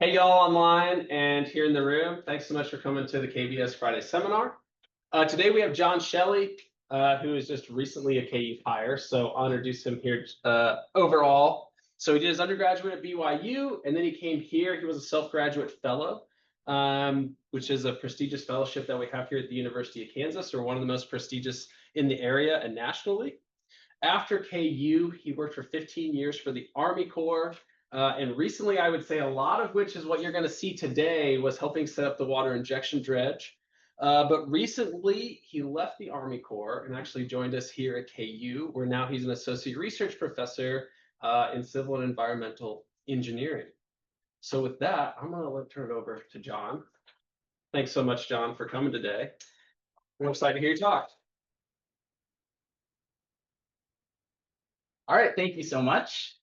Hey, y'all online and here in the room. Thanks so much for coming to the KBS Friday seminar. Today we have John Shelley, who is just recently a KU hire. So I'll introduce him here overall. So he did his undergraduate at BYU, and then he came here. He was a self-graduate fellow, which is a prestigious fellowship that we have here at the University of Kansas, or one of the most prestigious in the area and nationally. After KU, he worked for 15 years for the Army Corps. And recently, I would say a lot of which is what you're going to see today was helping set up the water injection dredge. But recently, he left the Army Corps and actually joined us here at KU, where now he's an associate research professor in civil and environmental engineering. So with that, I'm going to turn it over to John. Thanks so much, John, for coming today. We're excited to hear you talk. All right, thank you so much.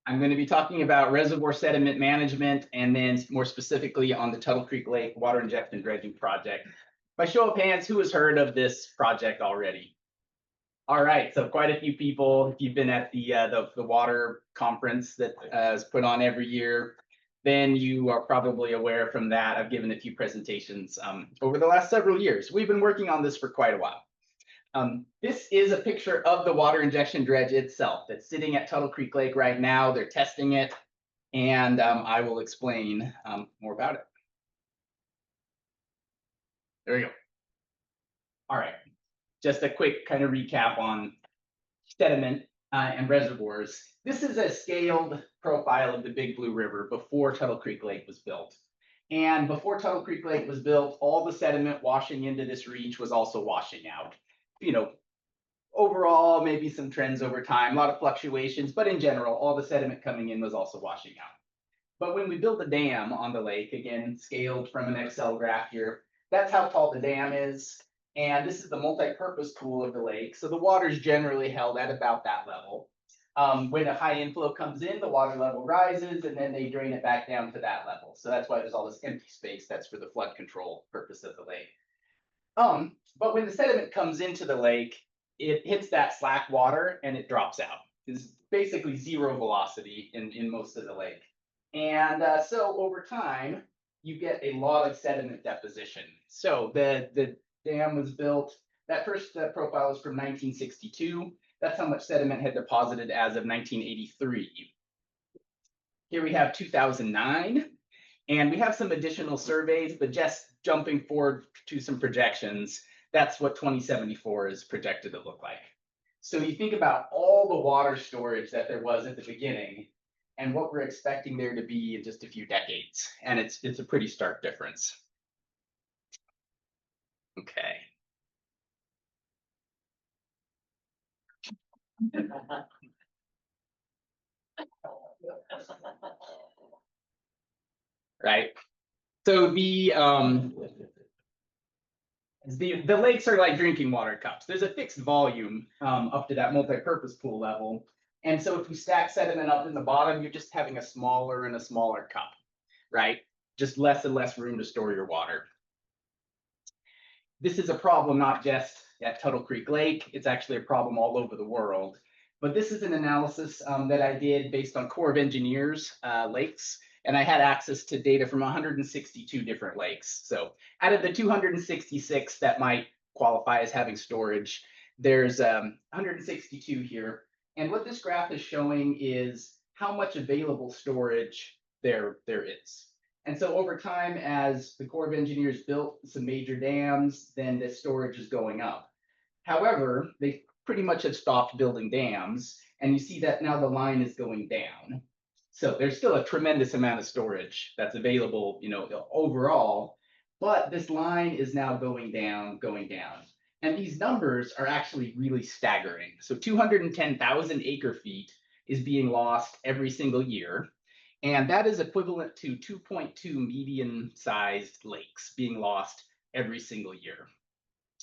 I'm going to be talking about reservoir sediment management and then more specifically on the Tuttle Creek Lake water injection dredging project. By show of hands, who has heard of this project already? All right, so quite a few people. If you've been at the water conference that is put on every year, then you are probably aware from that. I've given a few presentations over the last several years. We've been working on this for quite a while. This is a picture of the water injection dredge itself. It's sitting at Tuttle Creek Lake right now. They're testing it, and I will explain more about it. There we go. All right, just a quick kind of recap on sediment and reservoirs. This is a scaled profile of the Big Blue River before Tuttle Creek Lake was built. And before Tuttle Creek Lake was built, all the sediment washing into this reach was also washing out. Overall, maybe some trends over time, a lot of fluctuations, but in general, all the sediment coming in was also washing out. But when we build a dam on the lake, again, scaled from an Excel graph here, that's how tall the dam is. And this is the multi-purpose pool of the lake. So the water is generally held at about that level. When a high inflow comes in, the water level rises, and then they drain it back down to that level. So that's why there's all this empty space. That's for the flood control purpose of the lake. But when the sediment comes into the lake, it hits that slack water and it drops out. It's basically zero velocity in most of the lake. And so over time, you get a lot of sediment deposition. So the dam was built, that first profile is from 1962. That's how much sediment had deposited as of 1983. Here we have 2009. And we have some additional surveys, but just jumping forward to some projections, that's what 2074 is projected to look like. So you think about all the water storage that there was at the beginning and what we're expecting there to be in just a few decades. And it's a pretty stark difference. Okay. Right. So the lakes are like drinking water cups. There's a fixed volume up to that multi-purpose pool level. And so if you stack sediment up in the bottom, you're just having a smaller and a smaller cup, right? Just less and less room to store your water. This is a problem not just at Tuttle Creek Lake, it's actually a problem all over the world. But this is an analysis that I did based on Corps of Engineers lakes. And I had access to data from 162 different lakes. So out of the 266 that might qualify as having storage, there's 162 here. And what this graph is showing is how much available storage there is. And so over time, as the Corps of Engineers built some major dams, then the storage is going up. However, they pretty much have stopped building dams. And you see that now the line is going down. So there's still a tremendous amount of storage that's available, overall, but this line is now going down. And these numbers are actually really staggering. So 210,000 acre feet is being lost every single year. And that is equivalent to 2.2 medium-sized lakes being lost every single year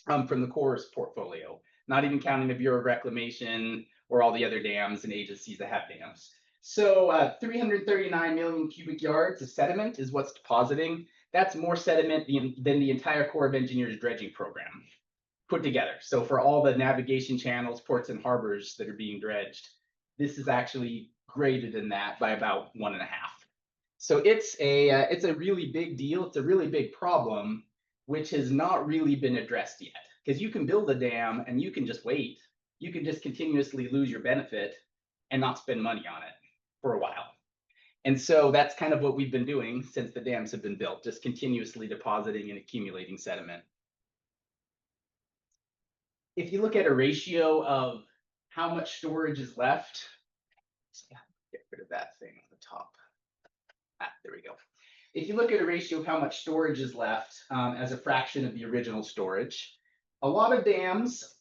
from the Corps' portfolio, not even counting the Bureau of Reclamation or all the other dams and agencies that have dams. So 339 million cubic yards of sediment is what's depositing. That's more sediment than the entire Corps of Engineers dredging program put together. So for all the navigation channels, ports, and harbors that are being dredged, this is actually greater than that by about 1.5. So it's a really big deal. It's a really big problem, which has not really been addressed yet. Because you can build a dam and you can just wait. You can just continuously lose your benefit and not spend money on it for a while. And so that's kind of what we've been doing since the dams have been built, just continuously depositing and accumulating sediment. If you look at a ratio of how much storage is left, get rid of that thing on the top. There we go. If you look at a ratio of how much storage is left as a fraction of the original storage, a lot of dams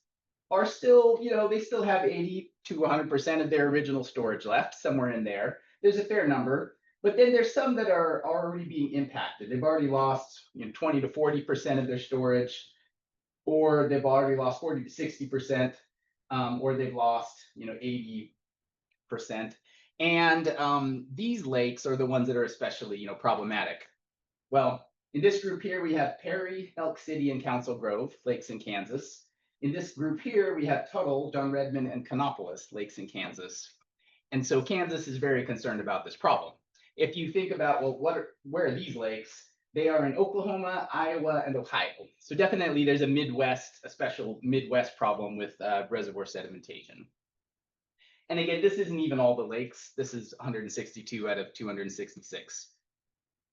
are still, they still have 80 to 100% of their original storage left, somewhere in there. There's a fair number, but then there's some that are already being impacted. They've already lost 20 to 40% of their storage, or they've already lost 40 to 60%, or they've lost 80%. And these lakes are the ones that are especially problematic. Well, in this group here, we have Perry, Elk City, and Council Grove, lakes in Kansas. In this group here, we have Tuttle, John Redmond, and Canopolis, lakes in Kansas. And so Kansas is very concerned about this problem. If you think about, well, where are these lakes? They are in Oklahoma, Iowa, and Ohio. So definitely there's a special Midwest problem with reservoir sedimentation. And again, this isn't even all the lakes. This is 162 out of 266.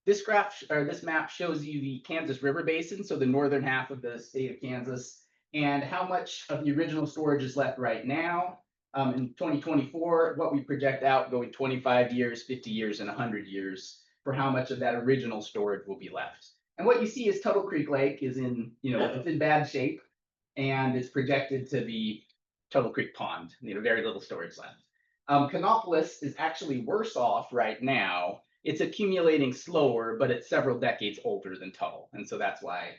This graph or this map shows you the Kansas River Basin, so the northern half of the state of Kansas, and how much of the original storage is left right now. In 2024, what we project out going 25 years, 50 years, and 100 years for how much of that original storage will be left. And what you see is Tuttle Creek Lake is in, it's in bad shape, and it's projected to be Tuttle Creek Pond, very little storage left. Canopolis is actually worse off right now. It's accumulating slower, but it's several decades older than Tuttle. And so that's why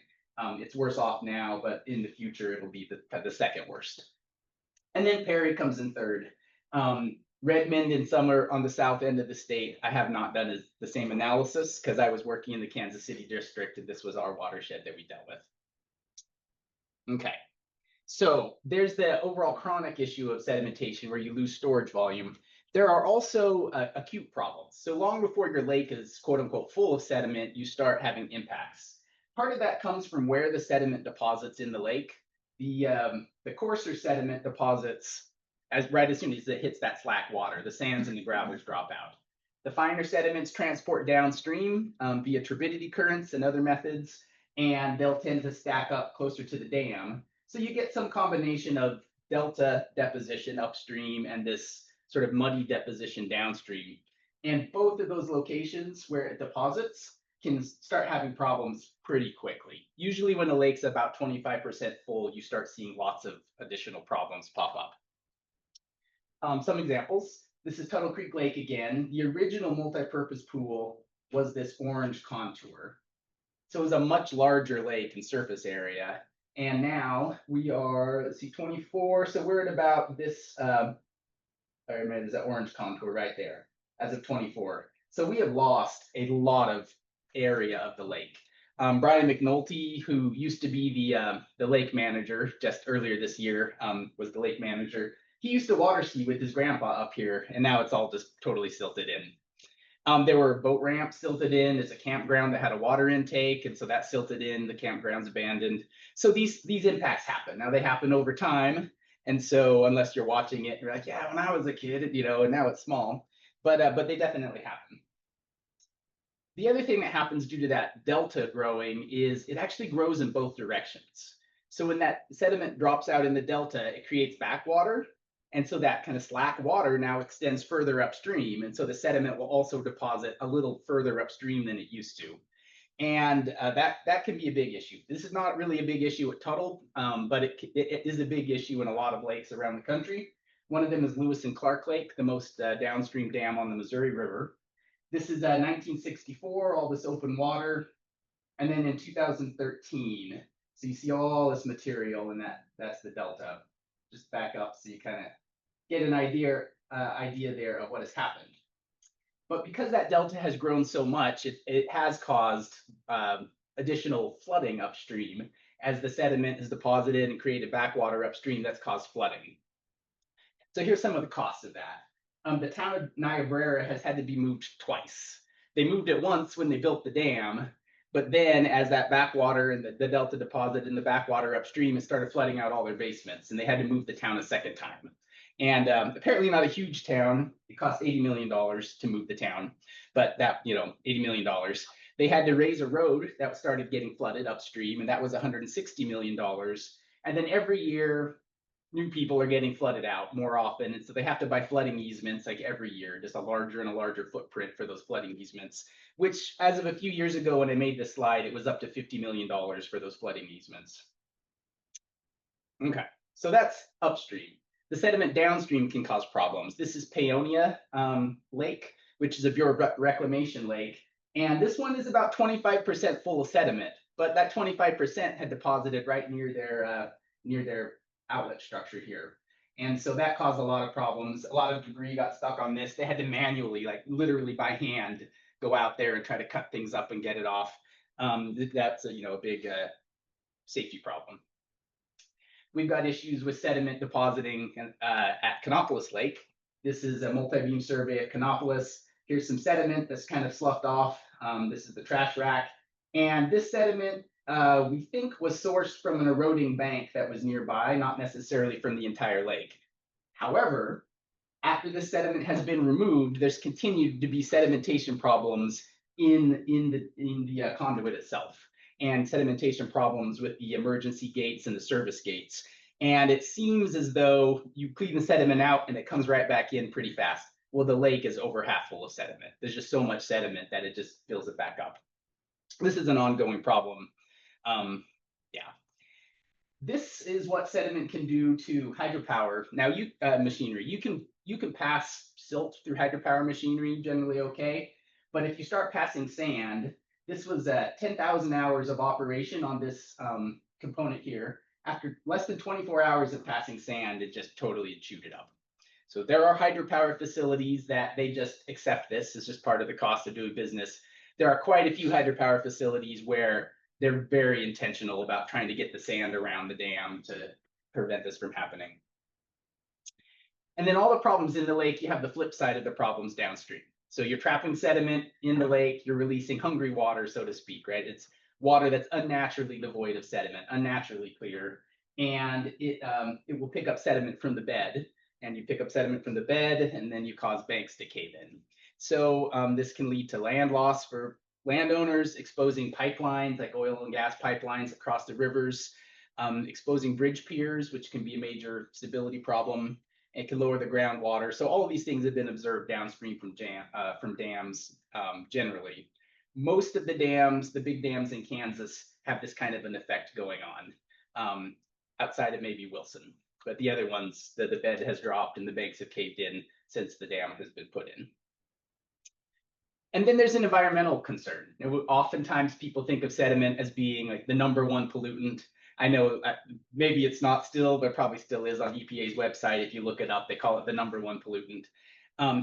it's worse off now, but in the future, it'll be the second worst. And then Perry comes in third. Redmond and Summer on the south end of the state, I have not done the same analysis because I was working in the Kansas City district and this was our watershed that we dealt with. Okay, so there's the overall chronic issue of sedimentation where you lose storage volume. There are also acute problems. So long before your lake is quote unquote full of sediment, you start having impacts. Part of that comes from where the sediment deposits in the lake. The coarser sediment deposits right as soon as it hits that slack water. The sands and the gravels drop out. The finer sediments transport downstream via turbidity currents and other methods, and they'll tend to stack up closer to the dam. So you get some combination of delta deposition upstream and this sort of muddy deposition downstream. And both of those locations where it deposits can start having problems pretty quickly. Usually when the lake's about 25% full, you start seeing lots of additional problems pop up. Some examples. This is Tuttle Creek Lake again. The original multi-purpose pool was this orange contour. So it was a much larger lake in surface area. And now we are, let's see, 24. So we're at about this, there's that orange contour right there as of 24. So we have lost a lot of area of the lake. Brian McNulty, who used to be the lake manager just earlier this year, was the lake manager. He used to water ski with his grandpa up here, and now it's all just totally silted in. There were boat ramps silted in. There's a campground that had a water intake, and so that silted in. The campground's abandoned. So these impacts happen. Now they happen over time, and so unless you're watching it, you're like, yeah, when I was a kid, and now it's small, but they definitely happen. The other thing that happens due to that delta growing is it actually grows in both directions. So when that sediment drops out in the delta, it creates backwater. And so that kind of slack water now extends further upstream. And so the sediment will also deposit a little further upstream than it used to. And that can be a big issue. This is not really a big issue at Tuttle, but it is a big issue in a lot of lakes around the country. One of them is Lewis and Clark Lake, the most downstream dam on the Missouri River. This is 1964, all this open water. And then in 2013, so you see all this material and that's the delta. Just back up so you kind of get an idea there of what has happened. But because that delta has grown so much, it has caused additional flooding upstream as the sediment is deposited and created backwater upstream that's caused flooding. So here's some of the costs of that. The town of Niobrara has had to be moved twice. They moved it once when they built the dam, but then as that backwater and the delta deposit in the backwater upstream, it started flooding out all their basements, and they had to move the town a second time. And apparently not a huge town. It cost $80 million to move the town, but that, $80 million. They had to raise a road that started getting flooded upstream, and that was $160 million. And then every year, new people are getting flooded out more often. And so they have to buy flooding easements like every year, just a larger and a larger footprint for those flooding easements, which as of a few years ago, when I made this slide, it was up to $50 million for those flooding easements. Okay, so that's upstream. The sediment downstream can cause problems. This is Paonia Lake, which is a Bureau of Reclamation lake. And this one is about 25% full of sediment, but that 25% had deposited right near their outlet structure here. And so that caused a lot of problems. A lot of debris got stuck on this. They had to manually, like literally by hand, go out there and try to cut things up and get it off. That's a big safety problem. We've got issues with sediment depositing at Canopolis Lake. This is a multi-beam survey at Canopolis. Here's some sediment that's kind of sloughed off. This is the trash rack. And this sediment, we think, was sourced from an eroding bank that was nearby, not necessarily from the entire lake. However, after the sediment has been removed, there's continued to be sedimentation problems in the conduit itself, and sedimentation problems with the emergency gates and the service gates. And it seems as though you clean the sediment out and it comes right back in pretty fast. Well, the lake is over half full of sediment. There's just so much sediment that it just fills it back up. This is an ongoing problem. This is what sediment can do to hydropower. Now, machinery, you can pass silt through hydropower machinery generally okay, but if you start passing sand, this was 10,000 hours of operation on this component here. After less than 24 hours of passing sand, it just totally chewed it up. So there are hydropower facilities that they just accept this as just part of the cost of doing business. There are quite a few hydropower facilities where they're very intentional about trying to get the sand around the dam to prevent this from happening. And then all the problems in the lake, you have the flip side of the problems downstream. So you're trapping sediment in the lake, you're releasing hungry water, so to speak, right? It's water that's unnaturally devoid of sediment, unnaturally clear, and it will pick up sediment from the bed, and you pick up sediment from the bed, and then you cause banks to cave in. So this can lead to land loss for landowners, exposing pipelines like oil and gas pipelines across the rivers, exposing bridge piers, which can be a major stability problem. It can lower the groundwater. So all of these things have been observed downstream from dams generally. Most of the dams, the big dams in Kansas, have this kind of an effect going on, outside of maybe Wilson. But the other ones, the bed has dropped and the banks have caved in since the dam has been put in. And then there's an environmental concern. Oftentimes people think of sediment as being like the #1 pollutant. I know maybe it's not still, but probably still is on EPA's website. If you look it up, they call it the #1 pollutant.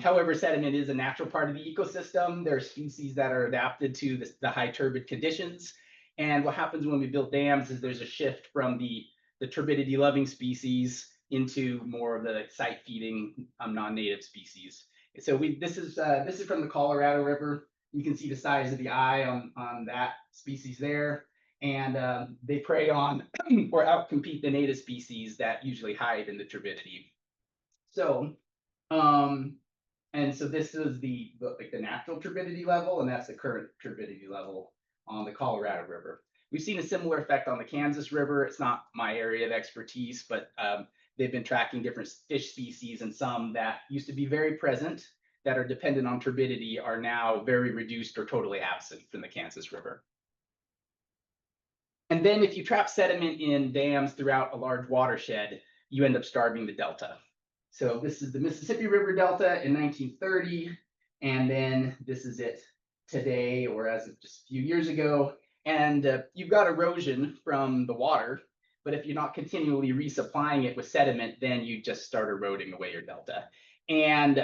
However, sediment is a natural part of the ecosystem. There are species that are adapted to the high turbid conditions. And what happens when we build dams is there's a shift from the turbidity loving species into more of the site feeding non-native species. So this is from the Colorado River. You can see the size of the eye on that species there. And they prey on or outcompete the native species that usually hide in the turbidity. So, and so this is the natural turbidity level, and that's the current turbidity level on the Colorado River. We've seen a similar effect on the Kansas River. It's not my area of expertise, but they've been tracking different fish species, and some that used to be very present that are dependent on turbidity are now very reduced or totally absent from the Kansas River. And then if you trap sediment in dams throughout a large watershed, you end up starving the delta. So this is the Mississippi River Delta in 1930, and then this is it today, or as of just a few years ago. And you've got erosion from the water, but if you're not continually resupplying it with sediment, then you just start eroding away your delta. And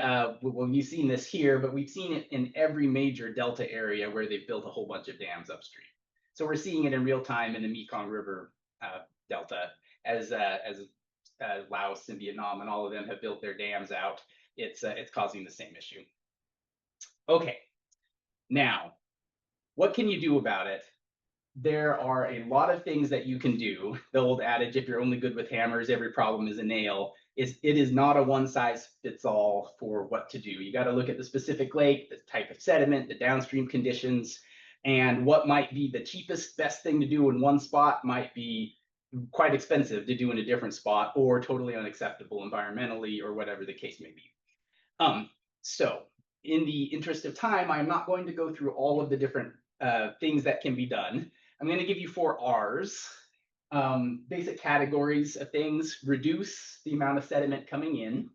well, you've seen this here, but we've seen it in every major delta area where they've built a whole bunch of dams upstream. So we're seeing it in real time in the Mekong River Delta as Laos and Vietnam and all of them have built their dams out. It's causing the same issue. Okay, Now, what can you do about it? There are a lot of things that you can do. The old adage, if you're only good with hammers, every problem is a nail, it is not a one size fits all for what to do. You got to look at the specific lake, the type of sediment, the downstream conditions, and what might be the cheapest, best thing to do in one spot might be quite expensive to do in a different spot, or totally unacceptable environmentally, or whatever the case may be. So in the interest of time, I'm not going to go through all of the different things that can be done. I'm going to give you 4 R's, basic categories of things. Reduce the amount of sediment coming in.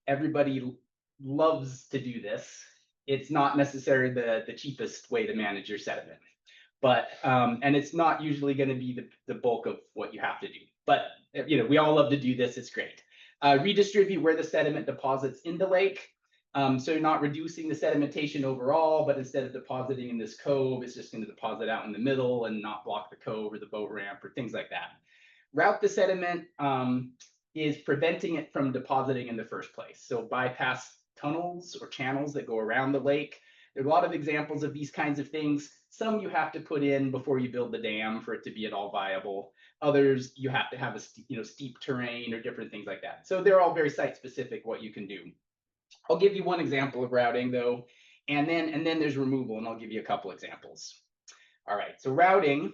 Everybody loves to do this. It's not necessarily the cheapest way to manage your sediment, but and it's not usually going to be the bulk of what you have to do. But we all love to do this. It's great. Redistribute where the sediment deposits in the lake. So you're not reducing the sedimentation overall, but instead of depositing in this cove, it's just going to deposit out in the middle and not block the cove or the boat ramp or things like that. Route the sediment is preventing it from depositing in the first place. So bypass tunnels or channels that go around the lake. There are a lot of examples of these kinds of things. Some you have to put in before you build the dam for it to be at all viable. Others you have to have a steep terrain or different things like that. So they're all very site specific what you can do. I'll give you one example of routing though, and then there's removal, and I'll give you a couple examples. All right, so routing,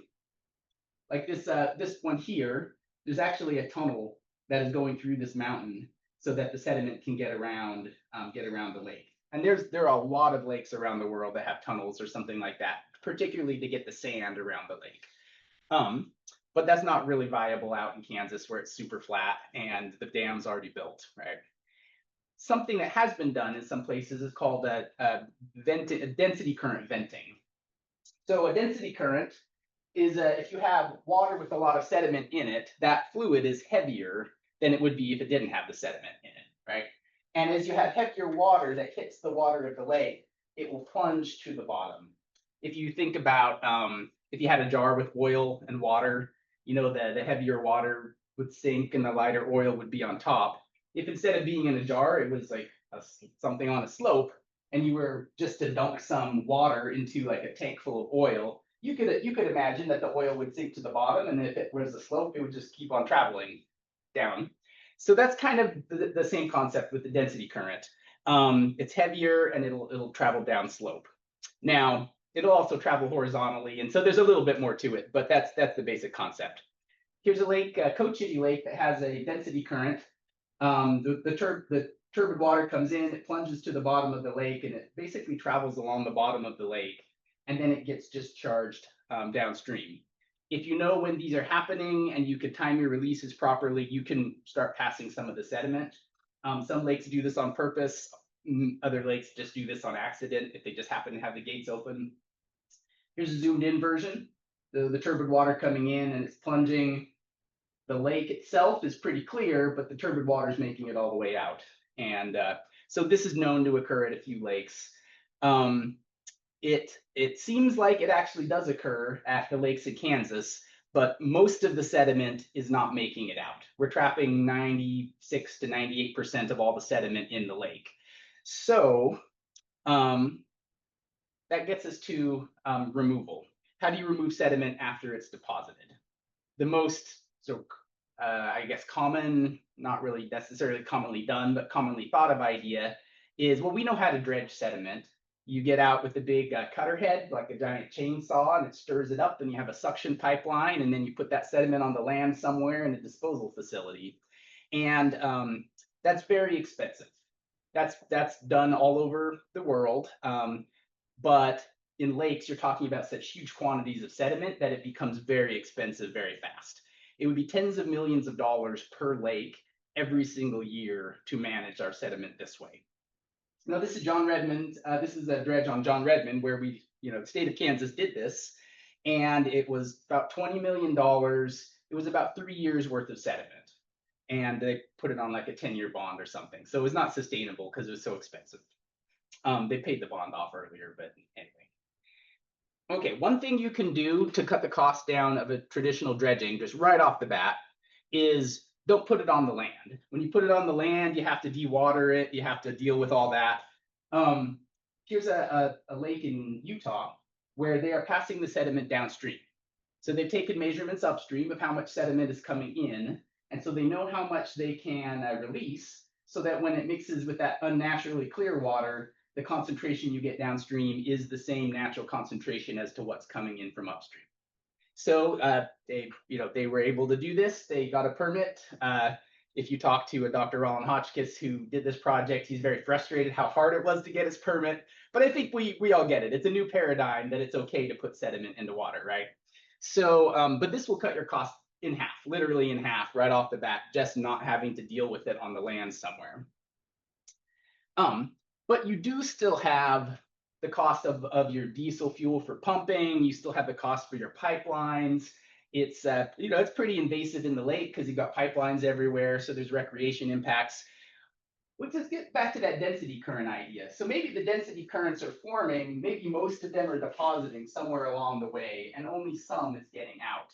like this one here, there's actually a tunnel that is going through this mountain so that the sediment can get around the lake. And there are a lot of lakes around the world that have tunnels or something like that, particularly to get the sand around the lake. But that's not really viable out in Kansas where it's super flat and the dam's already built, right? Something that has been done in some places is called a density current venting. So a density current is if you have water with a lot of sediment in it, that fluid is heavier than it would be if it didn't have the sediment in it, right? And as you have heavier water that hits the water of the lake, it will plunge to the bottom. If you think about if you had a jar with oil and water, the heavier water would sink and the lighter oil would be on top. If instead of being in a jar, it was like something on a slope, and you were just to dunk some water into like a tank full of oil, you could imagine that the oil would sink to the bottom, and if it was a slope, it would just keep on traveling down. So that's kind of the same concept with the density current. It's heavier and it'll travel down slope. Now it'll also travel horizontally, and so there's a little bit more to it, but that's the basic concept. Here's a lake, Cochiti Lake, that has a density current. The turbid water comes in, it plunges to the bottom of the lake, and it basically travels along the bottom of the lake, and then it gets discharged downstream. If you know when these are happening and you could time your releases properly, you can start passing some of the sediment. Some lakes do this on purpose. Other lakes just do this on accident if they just happen to have the gates open. Here's a zoomed in version. The turbid water coming in and it's plunging. The lake itself is pretty clear, but the turbid water is making it all the way out. And so this is known to occur at a few lakes. It seems like it actually does occur at the lakes in Kansas, but most of the sediment is not making it out. We're trapping 96 to 98% of all the sediment in the lake. So that gets us to removal. How do you remove sediment after it's deposited? The most I guess common, not really necessarily commonly done, but commonly thought of idea is, well, we know how to dredge sediment. You get out with a big cutter head, like a giant chainsaw, and it stirs it up, and you have a suction pipeline, and then you put that sediment on the land somewhere in a disposal facility. And that's very expensive. That's done all over the world. But in lakes, you're talking about such huge quantities of sediment that it becomes very expensive very fast. It would be tens of millions of dollars per lake every single year to manage our sediment this way. Now, this is John Redmond. This is a dredge on John Redmond where the state of Kansas did this, and it was about $20 million. It was about 3 years worth of sediment, and they put it on like a 10-year bond or something. So it was not sustainable because it was so expensive. They paid the bond off earlier, but anyway. Okay, one thing you can do to cut the cost down of a traditional dredging, just right off the bat, is don't put it on the land. When you put it on the land, you have to dewater it, you have to deal with all that. here's a lake in Utah where they are passing the sediment downstream. So they've taken measurements upstream of how much sediment is coming in. And so they know how much they can release so that when it mixes with that unnaturally clear water, the concentration you get downstream is the same natural concentration as to what's coming in from upstream. So they were able to do this. They got a permit. If you talk to a Dr. Roland Hotchkiss who did this project, he's very frustrated how hard it was to get his permit. But I think we all get it. It's a new paradigm that it's okay to put sediment into water, right? So, but this will cut your cost in half, literally in half, right off the bat, just not having to deal with it on the land somewhere. But you do still have the cost of your diesel fuel for pumping. You still have the cost for your pipelines. It's it's pretty invasive in the lake because you've got pipelines everywhere. So there's recreation impacts. Let's just get back to that density current idea. So maybe the density currents are forming, maybe most of them are depositing somewhere along the way, and only some is getting out.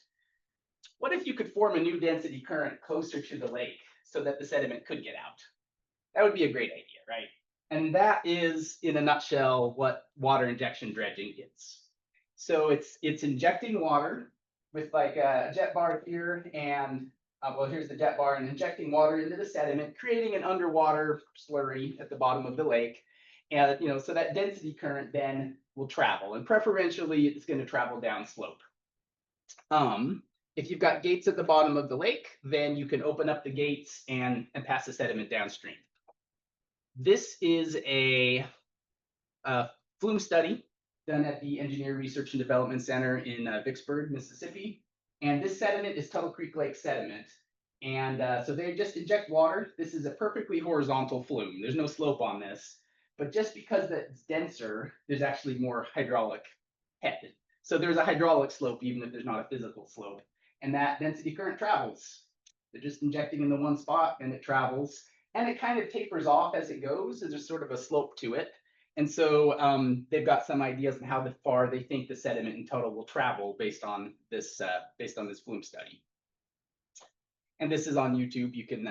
What if you could form a new density current closer to the lake so that the sediment could get out? That would be a great idea, right? And that is, in a nutshell, what water injection dredging is. So it's injecting water with like a jet bar here, and well, here's the jet bar, and injecting water into the sediment, creating an underwater slurry at the bottom of the lake. And so that density current then will travel, and preferentially it's going to travel downslope. If you've got gates at the bottom of the lake, then you can open up the gates and pass the sediment downstream. This is a flume study done at the Engineer Research and Development Center in Vicksburg, Mississippi. And this sediment is Tuttle Creek Lake sediment. And so they just inject water. This is a perfectly horizontal flume. There's no slope on this. But just because it's denser, there's actually more hydraulic head. So there's a hydraulic slope, even if there's not a physical slope. And that density current travels. They're just injecting in the one spot and it travels. And it kind of tapers off as it goes. There's sort of a slope to it. And so they've got some ideas on how far they think the sediment in total will travel based on this flume study. And this is on YouTube. You can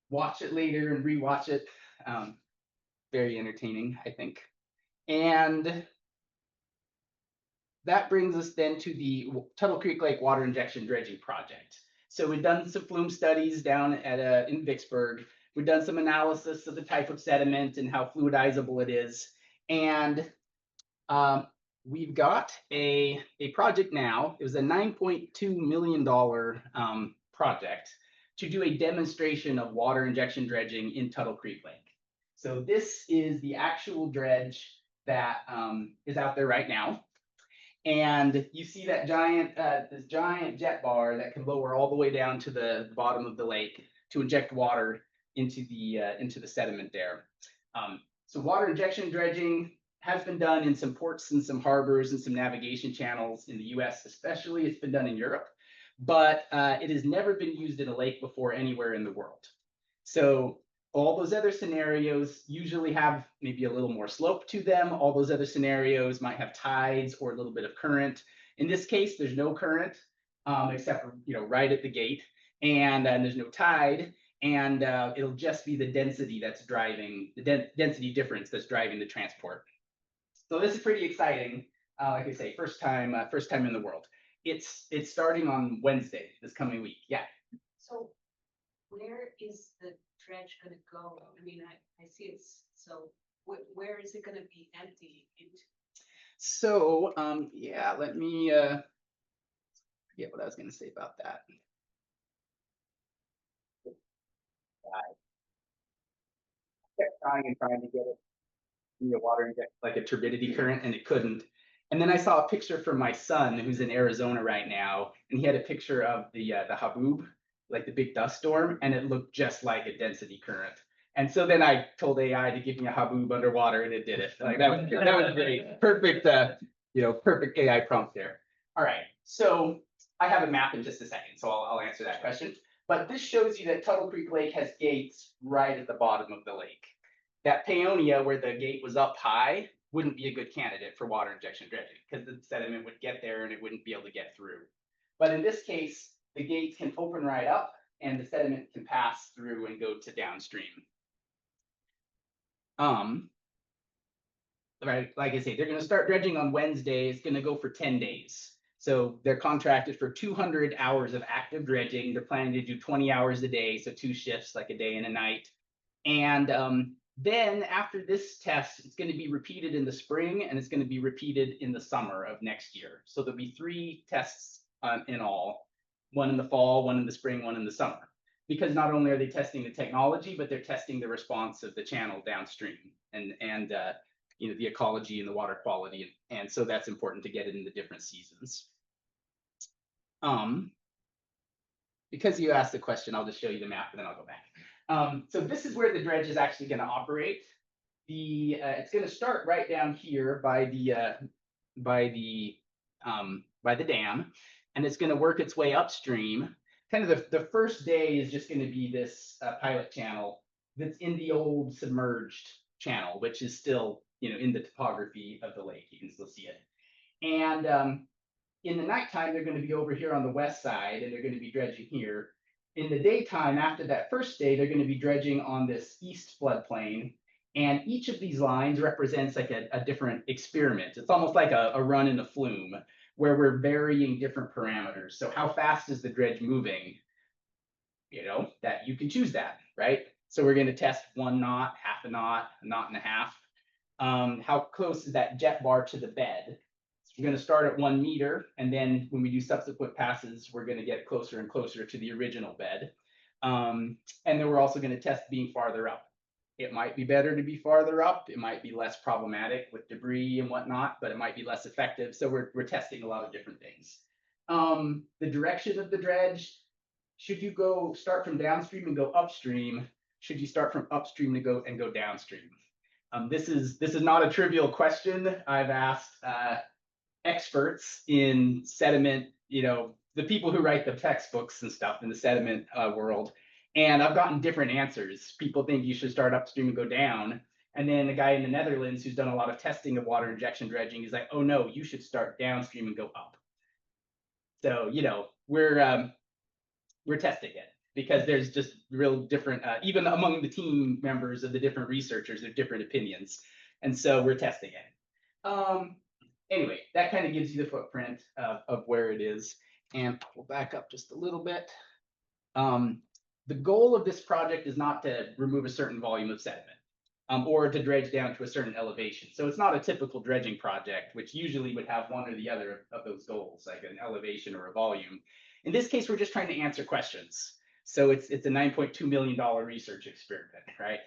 watch it later and rewatch it. Very entertaining, I think. And that brings us then to the Tuttle Creek Lake Water Injection Dredging Project. So we've done some flume studies down at in Vicksburg. We've done some analysis of the type of sediment and how fluidizable it is. And we've got a project now. It was a $9.2 million project to do a demonstration of water injection dredging in Tuttle Creek Lake. So this is the actual dredge that is out there right now. And you see that this giant jet bar that can lower all the way down to the bottom of the lake to inject water into the sediment there. So water injection dredging has been done in some ports and some harbors and some navigation channels in the US especially. It's been done in Europe, but it has never been used in a lake before anywhere in the world. So all those other scenarios usually have maybe a little more slope to them. All those other scenarios might have tides or a little bit of current. In this case, there's no current except for right at the gate, and there's no tide. And it'll just be the density that's driving the density difference that's driving the transport. So this is pretty exciting. Like I say, first time in the world. It's starting on Wednesday this coming week. Yeah. So where is the dredge going to go? I mean, I see it's so. Where is it going to be empty into? So yeah, let me forget what I was going to say about that. I kept trying to get it in the water inject like a turbidity current, and it couldn't. And then I saw a picture from my son who's in Arizona right now, and he had a picture of the haboob, like the big dust storm, and it looked just like a density current. And so then I told AI to give me a haboob underwater, and it did it. Like that was great, perfect, perfect AI prompt there. All right, so I have a map in just a second, so I'll answer that question. But this shows you that Tuttle Creek Lake has gates right at the bottom of the lake. That Paonia, where the gate was up high, wouldn't be a good candidate for water injection dredging because the sediment would get there and it wouldn't be able to get through. But in this case, the gates can open right up and the sediment can pass through and go to downstream. right, like I say, they're gonna start dredging on Wednesday. It's gonna go for 10 days. So they're contracted for 200 hours of active dredging. They're planning to do 20 hours a day, so 2 shifts, like a day and a night. And then after this test, it's going to be repeated in the spring and it's going to be repeated in the summer of next year. So there'll be 3 tests in all, one in the fall, one in the spring, one in the summer. Because not only are they testing the technology, but they're testing the response of the channel downstream and you know, the ecology and the water quality. And so that's important to get it in the different seasons. Because you asked the question, I'll just show you the map and then I'll go back. So this is where the dredge is actually going to operate. It's going to start right down here by the dam, and it's going to work its way upstream. Kind of the first day is just going to be this pilot channel that's in the old submerged channel, which is still, you know, in the topography of the lake. You can still see it. And in the nighttime, they're going to be over here on the west side, and they're going to be dredging here. In the daytime, after that first day, they're going to be dredging on this east floodplain. And each of these lines represents like a different experiment. It's almost like a run in the flume, where we're varying different parameters. So how fast is the dredge moving? You know, that you can choose that, right? So we're going to test 1 knot, half a knot and a half. How close is that jet bar to the bed? We're going to start at 1 meter, and then when we do subsequent passes, we're going to get closer and closer to the original bed. And then we're also going to test being farther up. It might be better to be farther up. It might be less problematic with debris and whatnot, but it might be less effective. So we're testing a lot of different things. The direction of the dredge, should you start from downstream and go upstream? Should you start from upstream to go downstream? This is not a trivial question. I've asked experts in sediment, you know, the people who write the textbooks and stuff in the sediment world. And I've gotten different answers. People think you should start upstream and go down. And then the guy in the Netherlands who's done a lot of testing of water injection dredging is like, oh no, you should start downstream and go up. So, you know, we're testing it because there's just real different, even among the team members of the different researchers, there are different opinions. And so we're testing it. Anyway, that kind of gives you the footprint of where it is. And we'll back up just a little bit. The goal of this project is not to remove a certain volume of sediment or to dredge down to a certain elevation. So it's not a typical dredging project, which usually would have one or the other of those goals, like an elevation or a volume. In this case, we're just trying to answer questions. So it's a $9.2 million research experiment, right?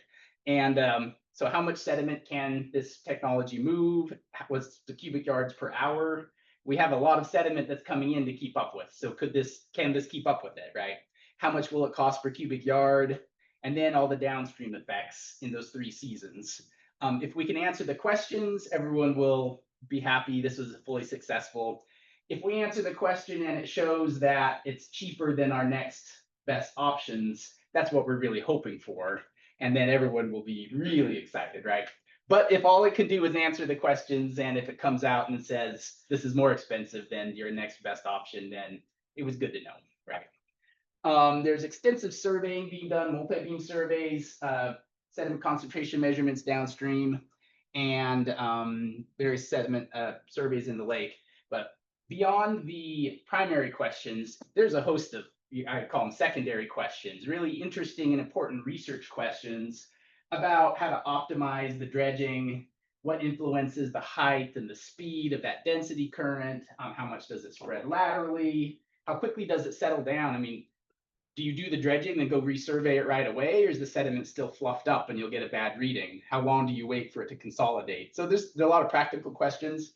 And so how much sediment can this technology move? What's the cubic yards per hour? We have a lot of sediment that's coming in to keep up with. So can this keep up with it, right? How much will it cost per cubic yard? And then all the downstream effects in those 3 seasons. If we can answer the questions, everyone will be happy. This was fully successful. If we answer the question and it shows that it's cheaper than our next best options, that's what we're really hoping for. And then everyone will be really excited, right? But if all it can do is answer the questions, and if it comes out and says this is more expensive than your next best option, then it was good to know, right? There's extensive surveying being done, multi-beam surveys, sediment concentration measurements downstream, and various sediment surveys in the lake. But beyond the primary questions, there's a host of, I call them secondary questions, really interesting and important research questions about how to optimize the dredging, what influences the height and the speed of that density current, how much does it spread laterally, how quickly does it settle down? I mean, do you do the dredging and go resurvey it right away, or is the sediment still fluffed up and you'll get a bad reading? How long do you wait for it to consolidate? So there are a lot of practical questions,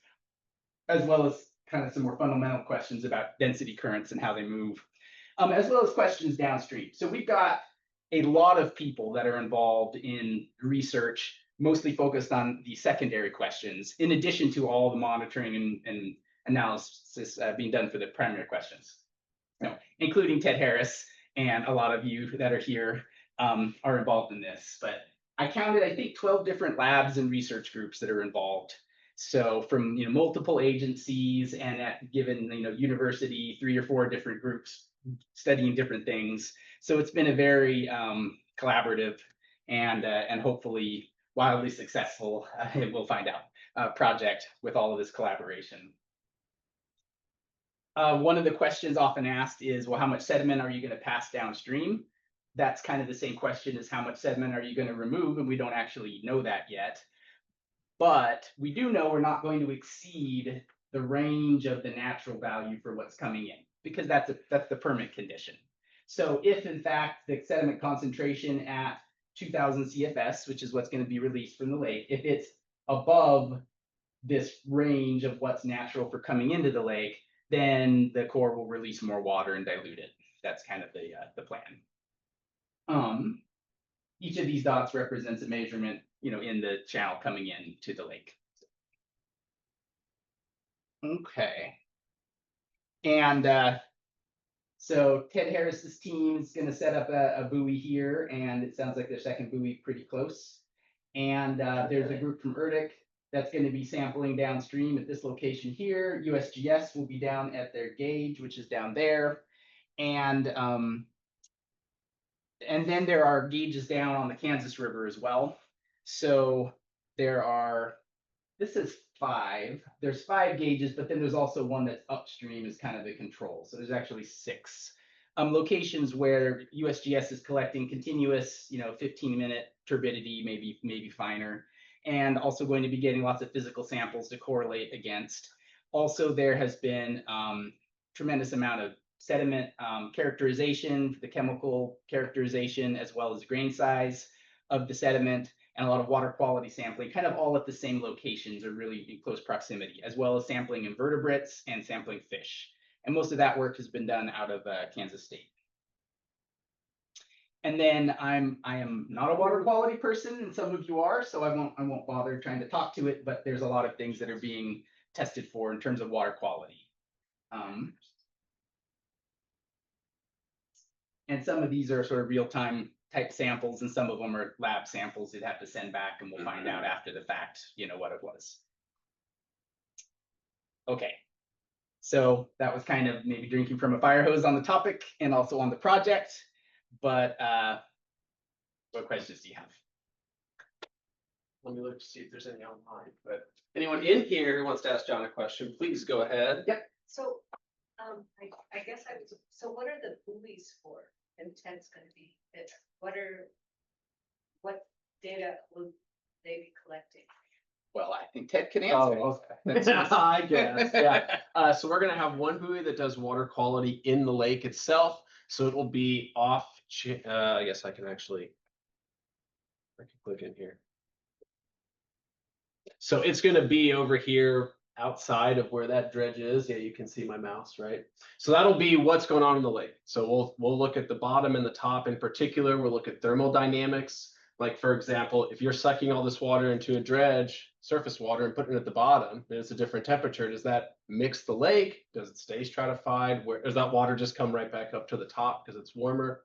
as well as kind of some more fundamental questions about density currents and how they move, as well as questions downstream. So we've got a lot of people that are involved in research, mostly focused on the secondary questions, in addition to all the monitoring and analysis being done for the primary questions. No, including Ted Harris, and a lot of you that are here are involved in this. But I counted, I think, 12 different labs and research groups that are involved. So from multiple agencies, and at given university, 3 or 4 different groups studying different things. So it's been a very collaborative and hopefully wildly successful, we'll find out, project with all of this collaboration. One of the questions often asked is, well, how much sediment are you going to pass downstream? That's kind of the same question as how much sediment are you going to remove, and we don't actually know that yet. But we do know we're not going to exceed the range of the natural value for what's coming in, because that's the permit condition. So if in fact the sediment concentration at 2000 CFS, which is what's going to be released from the lake, if it's above this range of what's natural for coming into the lake, then the Corps will release more water and dilute it. That's kind of the plan. Each of these dots represents a measurement, in the channel coming in to the lake. Okay. And so Ted Harris's team is going to set up a buoy here, and it sounds like their second buoy pretty close. And there's a group from ERDIC that's going to be sampling downstream at this location here. USGS will be down at their gauge, which is down there. And then there are gauges down on the Kansas River as well. So this is 5. There's 5 gauges, but then there's also one that's upstream is kind of the control. So there's actually 6 locations where USGS is collecting continuous, 15-minute turbidity, maybe finer, and also going to be getting lots of physical samples to correlate against. Also, there has been tremendous amount of sediment characterization, the chemical characterization, as well as grain size of the sediment, and a lot of water quality sampling, kind of all at the same locations or really in close proximity, as well as sampling invertebrates and sampling fish. And most of that work has been done out of Kansas State. And then I am not a water quality person, and some of you are, so I won't bother trying to talk to it, but there's a lot of things that are being tested for in terms of water quality. And some of these are sort of real-time type samples, and some of them are lab samples you'd have to send back, and we'll find out after the fact, what it was. Okay, so that was kind of maybe drinking from a fire hose on the topic and also on the project, but what questions do you have? Let me look to see if there's any online, but anyone in here who wants to ask John a question, please go ahead. Yep. So, I guess so what are the buoys for? And Ted's gonna be, what data will they be collecting? Well, I think Ted can answer. Okay. I guess, yeah. So we're gonna have one buoy that does water quality in the lake itself. So it will be off, I guess I can click in here. So it's gonna be over here outside of where that dredge is. Yeah, you can see my mouse, right? So that'll be what's going on in the lake. So we'll look at the bottom and the top in particular. We'll look at thermodynamics. Like, for example, if you're sucking all this water into a dredge, surface water, and putting it at the bottom, and it's a different temperature, does that mix the lake? Does it stay stratified? Where does that water just come right back up to the top because it's warmer?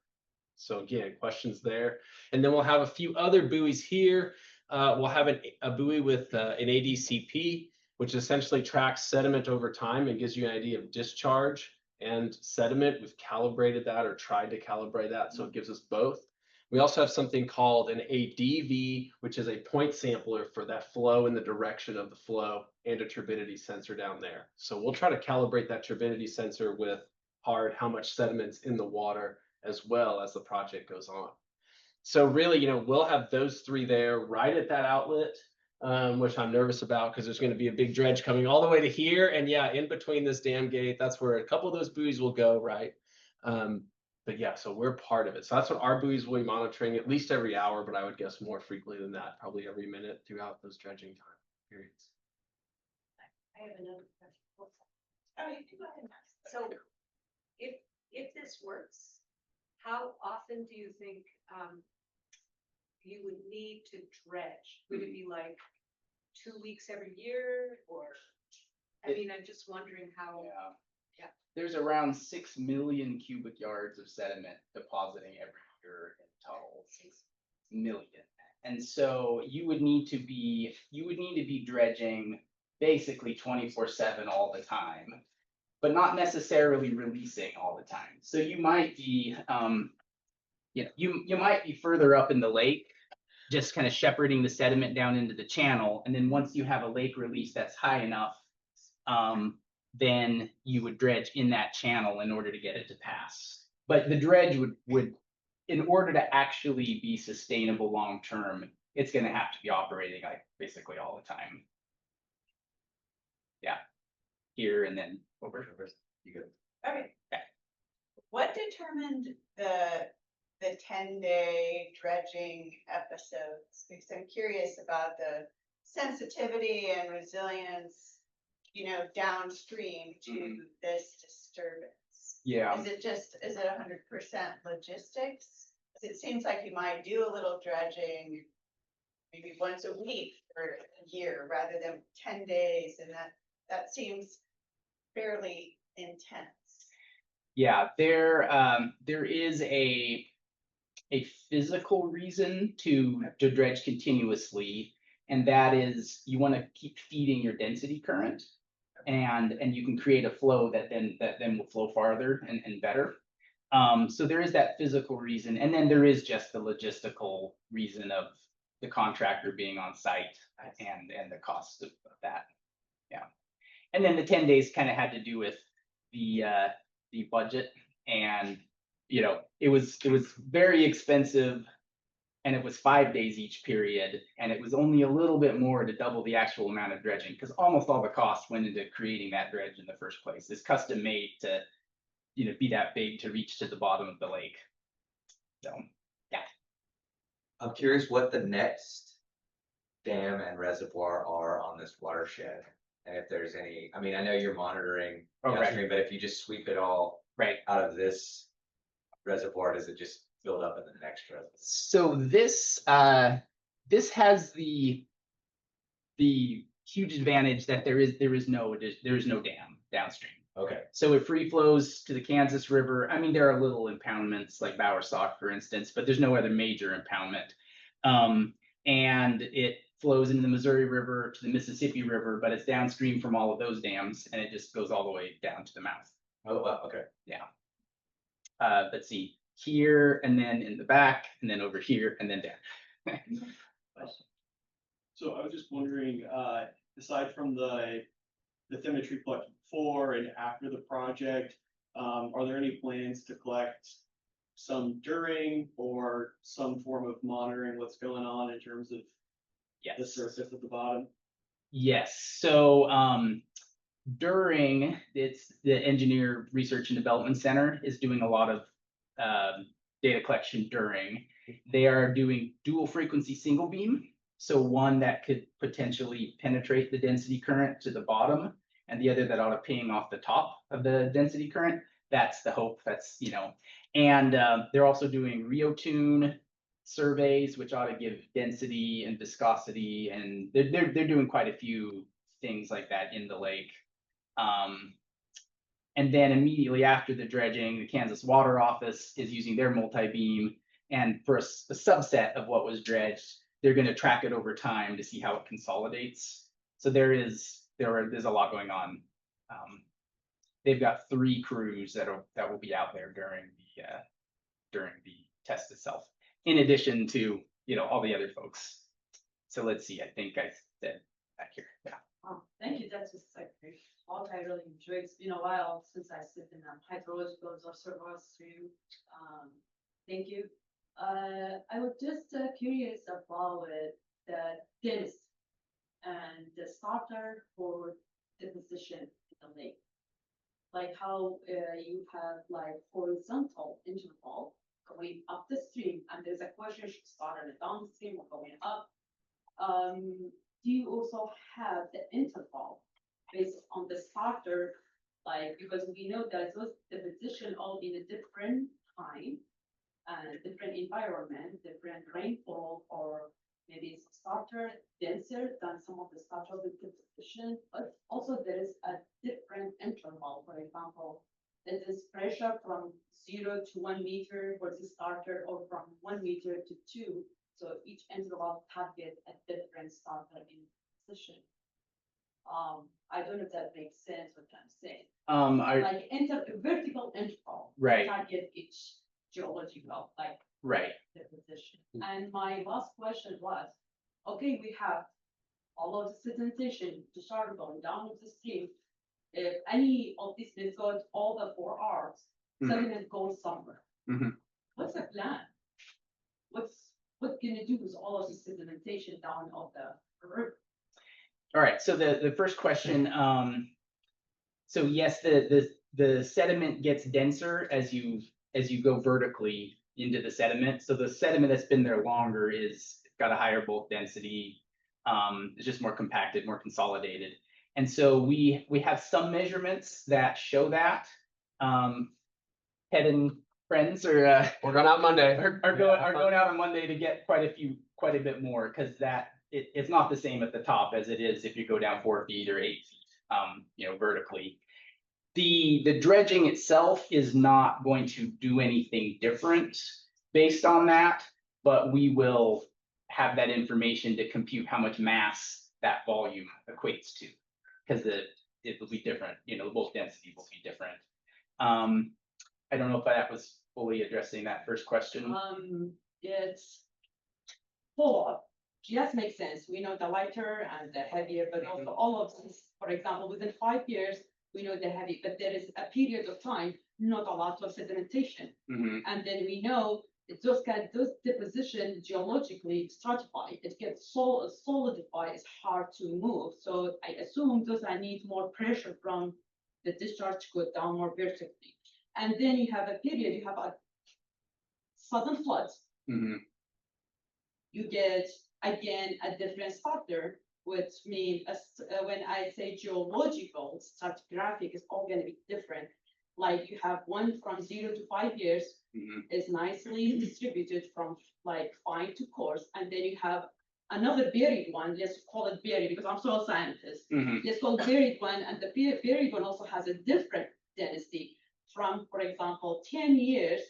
So again, questions there. And then we'll have a few other buoys here. We'll have a buoy with an ADCP, which essentially tracks sediment over time and gives you an idea of discharge and sediment. We've calibrated that or tried to calibrate that, so it gives us both. We also have something called an ADV, which is a point sampler for that flow in the direction of the flow, and a turbidity sensor down there. So we'll try to calibrate that turbidity sensor with how much sediment's in the water, as well as the project goes on. So really, we'll have those 3 there right at that outlet, which I'm nervous about because there's going to be a big dredge coming all the way to here. And yeah, in between this dam gate, that's where a couple of those buoys will go, right? But yeah, so we're part of it. So that's what our buoys will be monitoring at least every hour, but I would guess more frequently than that, probably every minute throughout those dredging time periods. I have another question. Oh, you can go ahead. So if this works, how often do you think you would need to dredge? Would it be like 2 weeks every year, or I'm just wondering how. Yeah. There's around 6 million cubic yards of sediment depositing every year in Tuttle. 6 million. And so you would need to be dredging basically 24/7 all the time, but not necessarily releasing all the time. So you might be you might be further up in the lake, just kind of shepherding the sediment down into the channel. And then once you have a lake release that's high enough, then you would dredge in that channel in order to get it to pass. But the dredge would in order to actually be sustainable long term, it's going to have to be operating like basically all the time. Yeah, here and then over. You good? Okay. Okay. What determined the 10-day dredging episodes? Because I'm curious about the sensitivity and resilience, you know, downstream to this disturbance. Yeah. Is it 100% logistics? 'Cause it seems like you might do a little dredging maybe once a week for a year rather than 10 days, and that seems fairly intense. Yeah, there is a physical reason to dredge continuously, and that is you want to keep feeding your density current, and you can create a flow that then will flow farther and better. So there is that physical reason, and then there is just the logistical reason of the contractor being on site and the cost of that. Yeah, and then the 10 days kind of had to do with the budget, and you know it was very expensive, and it was 5 days each period, and it was only a little bit more to double the actual amount of dredging because almost all the cost went into creating that dredge in the first place. It's custom made to be that big to reach to the bottom of the lake. So yeah. I'm curious what the next dam and reservoir are on this watershed. And if there's any, I mean, I know you're monitoring downstream, but if you just sweep it all out of this reservoir, does it just build up in the next reservoir? So this has the huge advantage that there is no dam downstream. Okay. So it free flows to the Kansas River. I mean, there are little impoundments like Bowersock, for instance, but there's no other major impoundment. And it flows into the Missouri River to the Mississippi River, but it's downstream from all of those dams, and it just goes all the way down to the mouth. Oh, wow. Okay. Yeah. Let's see, here, and then in the back, and then over here, and then down. So I was just wondering, aside from the bathymetry collected before and after the project, are there any plans to collect some during or some form of monitoring what's going on in terms of the surface at the bottom? Yes. So during it's the Engineer Research and Development Center is doing a lot of data collection during. They are doing dual frequency single beam. So one that could potentially penetrate the density current to the bottom, and the other that ought to ping off the top of the density current. That's the hope. That's, and they're also doing Riotune surveys, which ought to give density and viscosity, and they're doing quite a few things like that in the lake. And then immediately after the dredging, the Kansas Water Office is using their multi-beam, and for a subset of what was dredged, they're going to track it over time to see how it consolidates. So there's a lot going on. They've got 3 crews that will be out there during the test itself, in addition to all the other folks. So let's see. I think I said back here. Yeah. Oh, thank you. That's just like what I really enjoy. It's been a while since I sit in hydrological observers too. Thank you. I was just curious about the depth and the starter for deposition in the lake. Like how you have like horizontal interval going up the stream, and there's a question should start on the downstream or going up. Do you also have the interval based on the starter? Like, because we know that those deposition all in a different time and different environment, different rainfall, or maybe it's starter denser than some of the starter with deposition, but also there is a different interval. For example, there is pressure from 0 to 1 meter versus starter, or from 1 meter to 2. So each interval target a different starter in position. I don't know if that makes sense what I'm saying. Like vertical interval, right? Target each geological, like Right. deposition. And my last question was, okay, we have all of the sedimentation to start going down with the stream. If any of these methods, all the 4 Rs, Mhm. sediment goes somewhere. Mhm. What's the plan? What can you do with all of the sedimentation down of the river? All right, so the first question, so yes, the sediment gets denser as you go vertically into the sediment. So the sediment that's been there longer is got a higher bulk density. It's just more compacted, more consolidated. And so we have some measurements that show that. Ted and friends are We're going out Monday. are going out on Monday to get quite a bit more, because it's not the same at the top as it is if you go down 4 feet or 8 feet, vertically. The dredging itself is not going to do anything different based on that, but we will have that information to compute how much mass that volume equates to, because it will be different, the bulk density will be different. I don't know if that was fully addressing that first question. It's full. Yes, makes sense. We know the lighter and the heavier, but also all of these, for example, within 5 years, we know the heavy, but there is a period of time, not a lot of sedimentation. Mhm. And then we know that those deposition geologically stratified, it gets so solidified, it's hard to move. So I assume those I need more pressure from the discharge to go down more vertically. And then you have a period, you have a sudden floods. Mhm. You get again a different factor, which means when I say geological stratigraphic is all going to be different. Like you have one from 0 to 5 years Mhm. is nicely distributed from like fine to coarse, and then you have another buried one. Let's call it buried because I'm soil scientist. Mhm. Let's call it buried one, and the buried one also has a different density from, for example, 10 years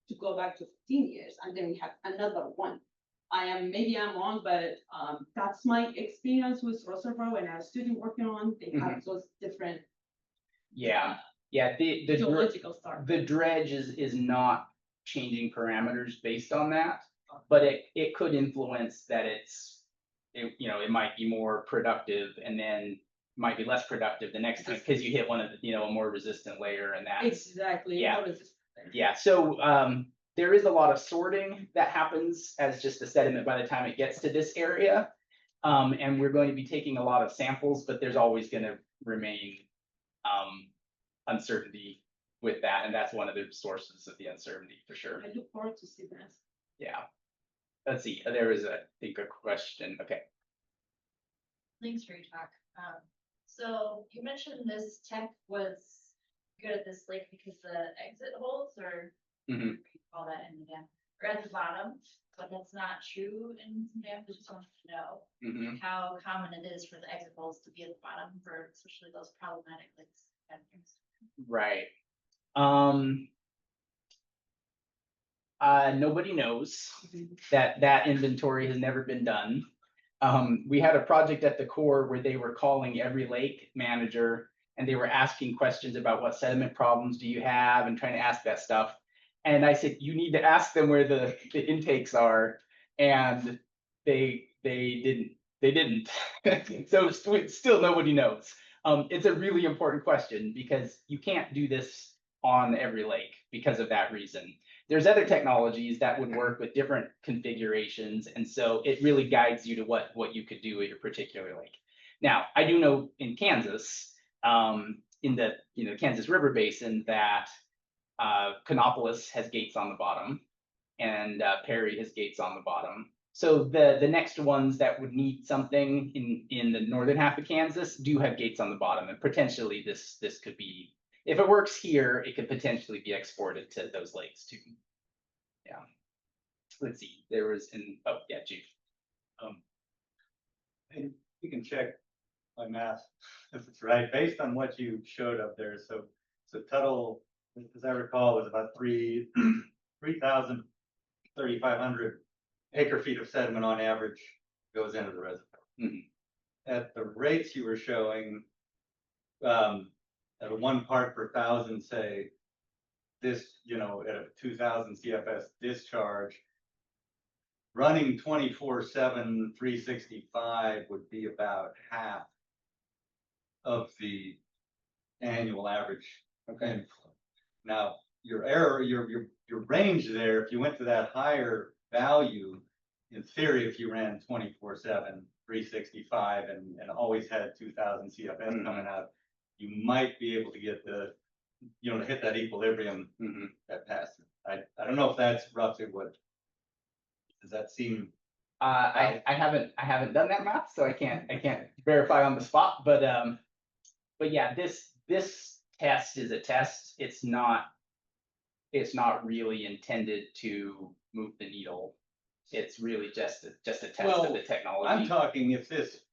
to go back to 15 years, and then we have another one. Maybe I'm wrong, but that's my experience with reservoir when I was student working on, they have those different Yeah, the geological start. the dredge is not changing parameters based on that, but it could influence that it might be more productive and then might be less productive the next time because you hit one of the, a more resistant layer, and that's Exactly. Yeah. What is this? Yeah, so there is a lot of sorting that happens as just the sediment by the time it gets to this area. And we're going to be taking a lot of samples, but there's always going to remain uncertainty with that. And that's one of the sources of the uncertainty for sure. I look forward to see this. Yeah. Let's see, there was I think a question. Okay. Thanks for your talk. So you mentioned this tech was good at this lake because the exit holes, or Mhm. you call that in the dam, are at the bottom, but that's not true in some dams. I just wanted to know Mhm. how common it is for the exit holes to be at the bottom for especially those problematic lakes. Right. Nobody knows. That inventory has never been done. We had a project at the Corps where they were calling every lake manager and they were asking questions about what sediment problems do you have and trying to ask that stuff. And I said, you need to ask them where the intakes are. And they didn't. So still nobody knows. It's a really important question because you can't do this on every lake because of that reason. There's other technologies that would work with different configurations, and so it really guides you to what you could do at your particular lake. Now, I do know in Kansas, in the Kansas River Basin, that Canopolis has gates on the bottom, and Perry has gates on the bottom. So the next ones that would need something in the northern half of Kansas do have gates on the bottom, and potentially this could be, if it works here, it could potentially be exported to those lakes too. Yeah. Let's see, there was Chief. And you can check my math if it's right, based on what you showed up there. So Tuttle, as I recall, was about 3,000, 3,500 acre feet of sediment on average goes into the reservoir. At the rates you were showing, at a 1 part per thousand, say, this, you know, at a 2,000 CFS discharge, running 24/7, 365 would be about half of the annual average inflow. Now, your error, your range there, if you went to that higher value, in theory, if you ran 24/7, 365 and always had 2,000 CFS coming out, you might be able to get the, you know, to hit that equilibrium that passes. I don't know if that's roughly what, does that seem? I haven't done that math, so I can't verify on the spot, but yeah, this test is a test. It's not really intended to move the needle. It's really just a test of Well, the technology. I'm talking if this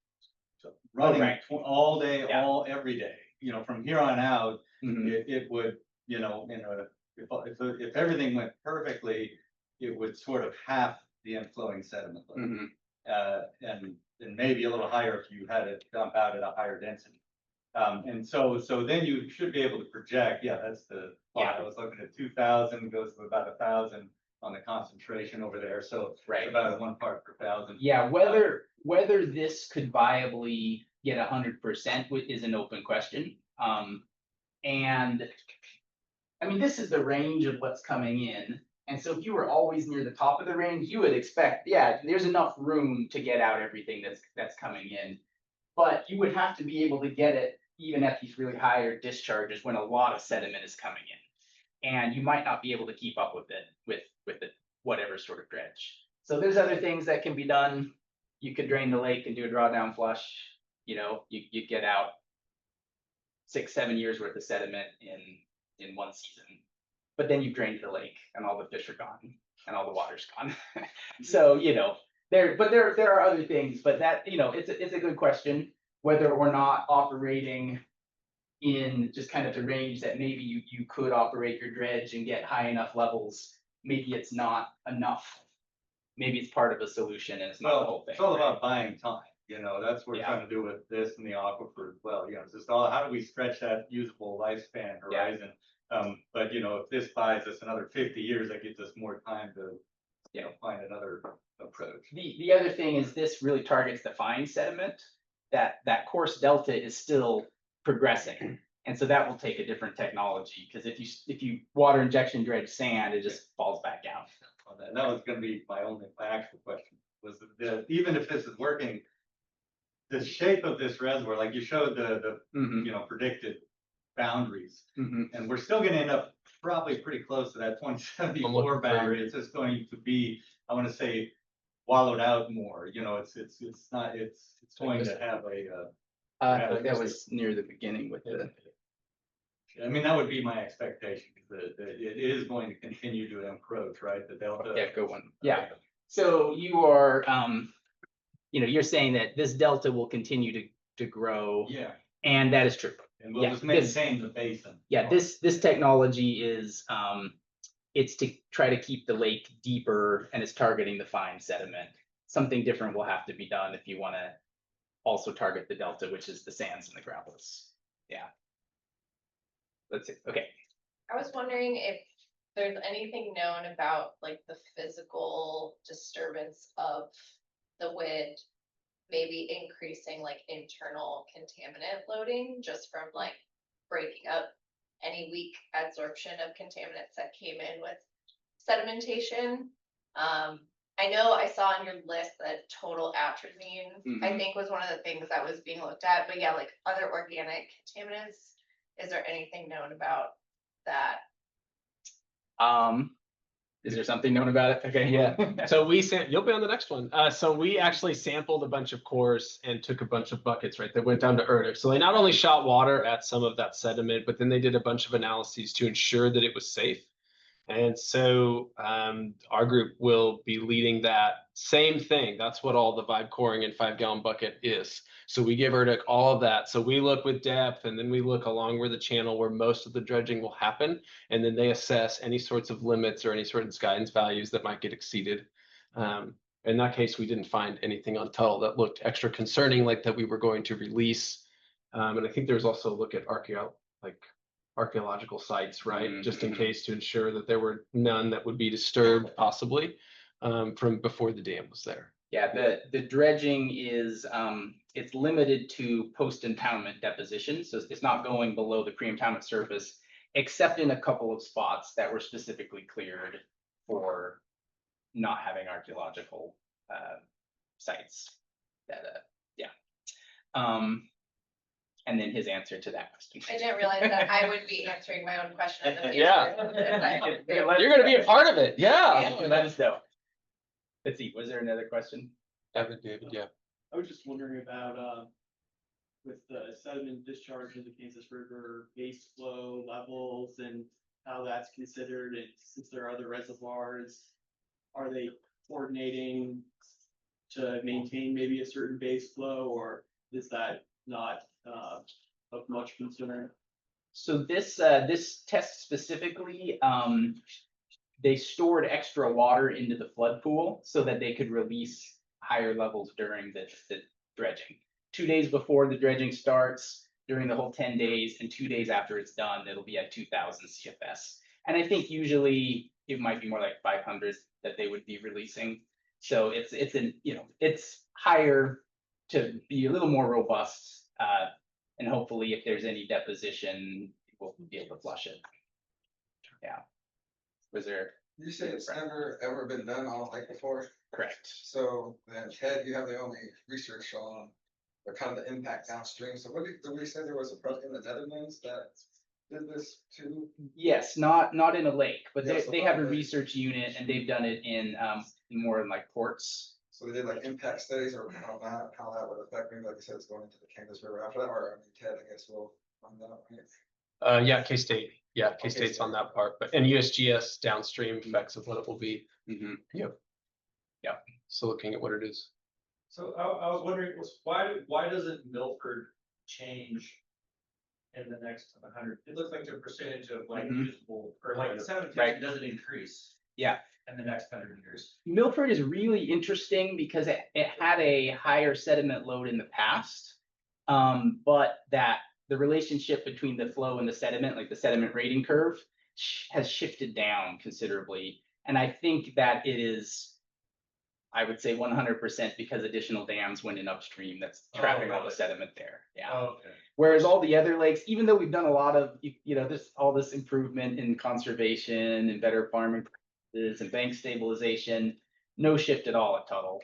running right. all day, Yeah. every day, you know, from here on out, Mhm. it would, you know, if everything went perfectly, it would sort of half the inflowing sediment load. Mhm. And maybe a little higher if you had it dump out at a higher density. And so then you should be able to project, yeah, that's the, Yeah. I was looking at 2,000, goes to about 1,000 on the concentration over there, so Right. about a 1 part per thousand. Yeah, whether this could viably get 100% is an open question. And I mean, this is the range of what's coming in. And so if you were always near the top of the range, you would expect, yeah, there's enough room to get out everything that's coming in. But you would have to be able to get it even at these really higher discharges when a lot of sediment is coming in. And you might not be able to keep up with it with it, whatever sort of dredge. So there's other things that can be done. You could drain the lake and do a drawdown flush. You know, you get out 6-7 years worth of sediment in one season. But then you've drained the lake and all the fish are gone and all the water's gone. So, you know, there are other things, but that, you know, it's a good question whether or not operating in just kind of the range that maybe you could operate your dredge and get high enough levels. Maybe it's not enough. Maybe it's part of a solution and it's not the whole thing. It's all about buying time, you know, that's what we're Yeah. trying to do with this and the aquifer as well, you know, it's just all, how do we stretch that usable lifespan horizon? But you know, if this buys us another 50 years, that gives us more time to, you know, find another approach. The other thing is this really targets the fine sediment. That coarse delta is still progressing. And so that will take a different technology, because if you water injection dredge sand, it just falls back out. That was gonna be my actual question, was even if this is working, the shape of this reservoir, like you showed the you know, predicted boundaries, and we're still gonna end up probably pretty close to that 2074 boundary. It's just going to be, I wanna say, wallowed out more, you know, it's going to have That was near the beginning with the. I mean, that would be my expectation, that it is going to continue to encroach, right, the delta. Yeah, good one. Yeah. So you are, you know, you're saying that this delta will continue to grow. Yeah, And that is true. and we'll Yeah, just maintain the basin. Yeah, this technology is, it's to try to keep the lake deeper and it's targeting the fine sediment. Something different will have to be done if you want to also target the delta, which is the sands and the gravels. Yeah. Let's see. Okay. I was wondering if there's anything known about like the physical disturbance of the WID, maybe increasing like internal contaminant loading just from like breaking up any weak adsorption of contaminants that came in with sedimentation. I know I saw on your list that total atrazine, I think, was one of the things that was being looked at, but yeah, like other organic contaminants. Is there anything known about that? Is there something known about it? Okay. Yeah. So you'll be on the next one. So we actually sampled a bunch of cores and took a bunch of buckets, right, that went down to Erdic. So they not only shot water at some of that sediment, but then they did a bunch of analyses to ensure that it was safe. And so our group will be leading that same thing. That's what all the vibe coring and 5-gallon bucket is. So we give Erdic all of that. So we look with depth, and then we look along where the channel where most of the dredging will happen. And then they assess any sorts of limits or any sort of guidance values that might get exceeded. In that case, we didn't find anything on Tuttle that looked extra concerning, like that we were going to release. And I think there was also a look at archaeological sites, right? Just in Mhm. case to ensure that there were none that would be disturbed possibly from before the dam was there. Yeah, the dredging is, it's limited to post-impoundment deposition, so it's not going below the pre-impoundment surface, except in a couple of spots that were specifically cleared for not having archaeological sites. That, yeah. And then his answer to that question. I didn't realize that I would be answering my own question in the future. Yeah. You're gonna be a part of it, yeah. Let us know. Let's see, was there another question? David, yeah. I was just wondering about, with the sediment discharge in the Kansas River, base flow levels and how that's considered, and since there are other reservoirs, are they coordinating to maintain maybe a certain base flow, or is that not, of much concern? So this test specifically, they stored extra water into the flood pool so that they could release higher levels during the dredging. 2 days before the dredging starts, during the whole 10 days, and 2 days after it's done, it'll be at 2,000 CFS. And I think usually it might be more like 500 that they would be releasing. So it's higher to be a little more robust. And hopefully if there's any deposition, we'll be able to flush it. Yeah. Was there? You say it's never ever been done on a lake before, Correct. so then Ted, you have the only research on the kind of the impact downstream. So what did we say there was a project in the Netherlands that did this too? Yes, not in a lake, but Yeah, so they have a not a lake. research unit and they've done it in more in like ports. So they did like impact studies or how that would affect me, like you said, it's going into the Kansas River after that, or I mean, Ted, I guess will find out. Right? Yeah, K-State. Yeah, K-State's on that part, but and USGS downstream effects of what it will be. Mhm. Yep. Yeah. So looking at what it is. So I was wondering, why doesn't Milford change in the next 100? It looks like the percentage of like Mhm. usable, or like sedimentation Right. doesn't increase Yeah. in the next 100 years. Milford is really interesting because it had a higher sediment load in the past. But that the relationship between the flow and the sediment, like the sediment rating curve, has shifted down considerably. And I think that it is, I would say 100% because additional dams went in upstream that's trapping all the really? sediment there. Yeah. Oh, okay. Whereas all the other lakes, even though we've done a lot of, this all this improvement in conservation and better farming practices and bank stabilization, no shift at all at Tuttle.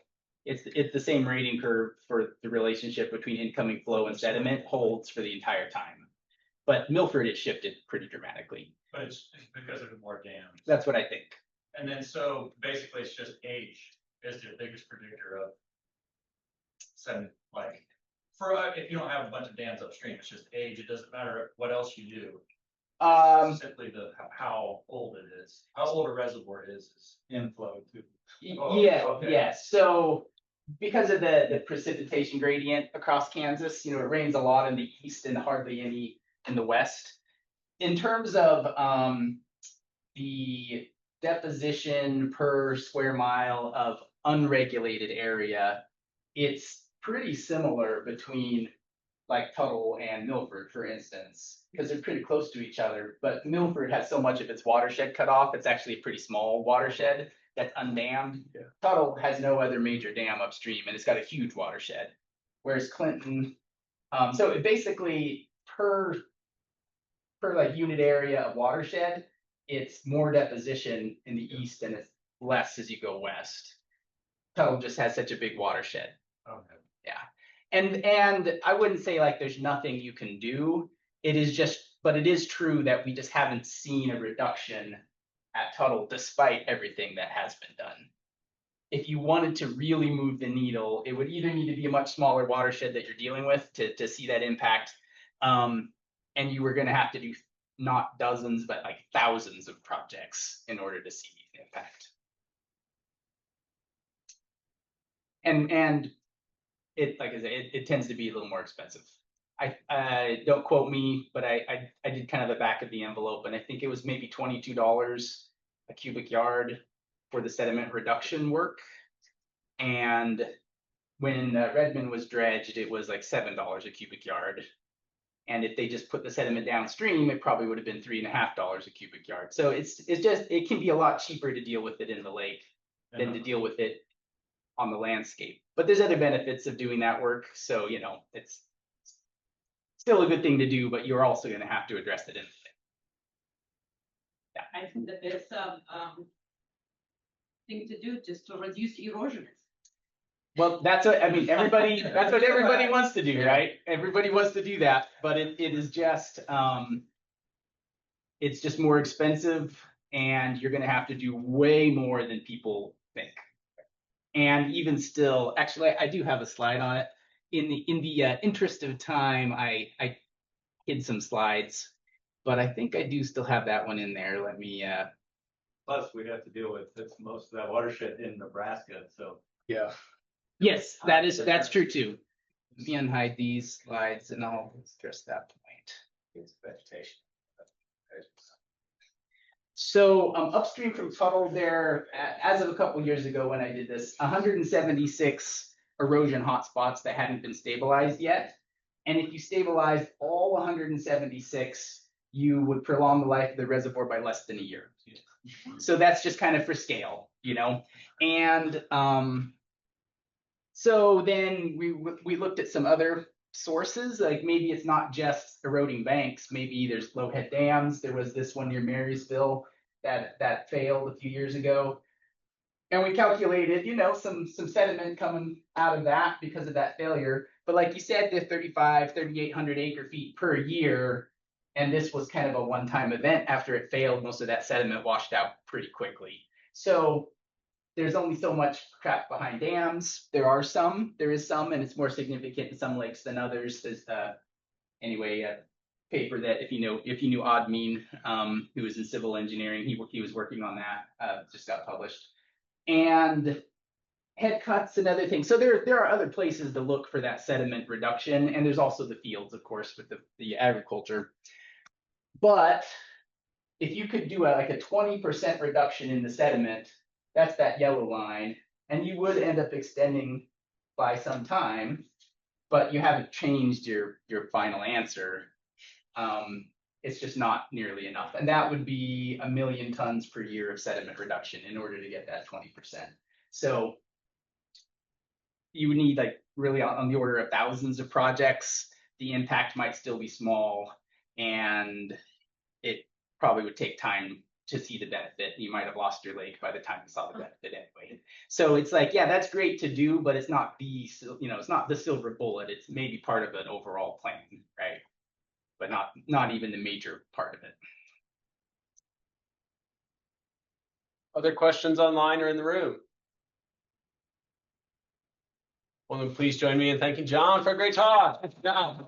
It's the same rating curve for the relationship between incoming flow and sediment holds for the entire time. But Milford, it shifted pretty dramatically. But it's because of the more dams. That's what I think. And then so basically it's just age is the biggest predictor of sediment, like if you don't have a bunch of dams upstream, it's just age. It doesn't matter what else you do. Simply how old it is, how old a reservoir is Inflow too. Oh, Yeah, okay. yeah. So because of the precipitation gradient across Kansas, it rains a lot in the east and hardly any in the west. In terms of the deposition per square mile of unregulated area, it's pretty similar between like Tuttle and Milford, for instance, because they're pretty close to each other. But Milford has so much of its watershed cut off, it's actually a pretty small watershed that's undammed. Yeah. Tuttle has no other major dam upstream, and it's got a huge watershed. Whereas Clinton, so it basically per like unit area of watershed, it's more deposition in the east and it's less as you go west. Tuttle just has such a big watershed. Okay. Yeah. And I wouldn't say like there's nothing you can do. It is just, but it is true that we just haven't seen a reduction at Tuttle despite everything that has been done. If you wanted to really move the needle, it would either need to be a much smaller watershed that you're dealing with to see that impact. And you were going to have to do not dozens, but like thousands of projects in order to see the impact. And it, like I said, it tends to be a little more expensive. I don't quote me, but I did kind of the back of the envelope, and I think it was maybe $22 a cubic yard for the sediment reduction work. And when Redmond was dredged, it was like $7 a cubic yard. And if they just put the sediment downstream, it probably would have been $3.50 a cubic yard. So it can be a lot cheaper to deal with it in the lake than to deal with it on the landscape. But there's other benefits of doing that work. So, it's still a good thing to do, but you're also going to have to address it in the lake. I think that there's some thing to do just to reduce erosion. Well, that's what everybody wants to do, right? Everybody wants to do that, but it is just it's just more expensive, and you're gonna have to do way more than people think. And even still, actually, I do have a slide on it. In the interest of time, I hid some slides, but I think I do still have that one in there. Let me Plus, we have to deal with most of that watershed in Nebraska, so. yeah. Yes, that's true too. Let me unhide these slides and I'll address that point. It's vegetation. So upstream from Tuttle there, as of a couple years ago when I did this, 176 erosion hotspots that hadn't been stabilized yet. And if you stabilized all 176, you would prolong the life of the reservoir by less than a year. So that's just kind of for scale, And so then we looked at some other sources, like maybe it's not just eroding banks, maybe there's low head dams. There was this one near Marysville that failed a few years ago. And we calculated, some sediment coming out of that because of that failure. But like you said, they're 3,800 acre feet per year. And this was kind of a one-time event. After it failed, most of that sediment washed out pretty quickly. So there's only so much trapped behind dams. There is some, and it's more significant in some lakes than others. There's a paper that if you knew Odd Mean, who was in civil engineering, he was working on that, just got published. And head cuts and other things. So there are other places to look for that sediment reduction, and there's also the fields, of course, with the agriculture. But if you could do like a 20% reduction in the sediment, that's that yellow line, and you would end up extending by some time, but you haven't changed your final answer. It's just not nearly enough, and that would be 1 million tons per year of sediment reduction in order to get that 20%. So you would need like really on the order of thousands of projects. The impact might still be small, and it probably would take time to see the benefit. You might have lost your lake by the time you saw the benefit anyway. So it's like, yeah, that's great to do, but it's not it's not the silver bullet. It's maybe part of an overall plan, right? But not even the major part of it. Other questions online or in the room? Well, then please join me in thanking John for a great talk. John.